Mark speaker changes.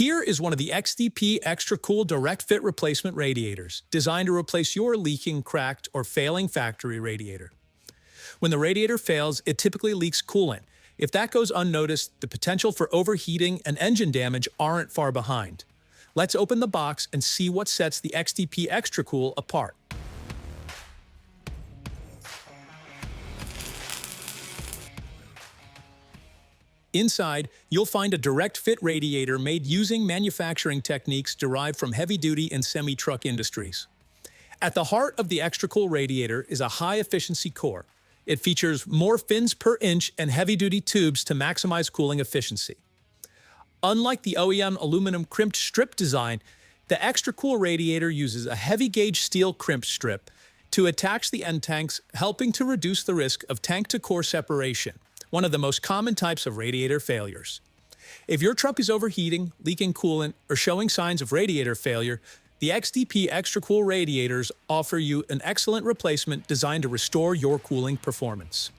Speaker 1: Here is one of the XDP Extra Cool Direct Fit Replacement Radiators, designed to replace your leaking, cracked, or failing factory radiator. When the radiator fails, it typically leaks coolant. If that goes unnoticed, the potential for overheating and engine damage aren't far behind. Let's open the box and see what sets the XDP Extra Cool apart. Inside, you'll find a direct fit radiator made using manufacturing techniques derived from heavy-duty and semi-truck industries. At the heart of the Extra Cool radiator is a high-efficiency core. It features more fins per inch and heavy-duty tubes to maximize cooling efficiency. Unlike the OEM aluminum crimped strip design, the Extra Cool radiator uses a heavy-gauge steel crimp strip to attach the end tanks, helping to reduce the risk of tank-to-core separation, one of the most common types of radiator failures. If your truck is overheating, leaking coolant, or showing signs of radiator failure, the XDP Extra Cool radiators offer you an excellent replacement designed to restore your cooling performance.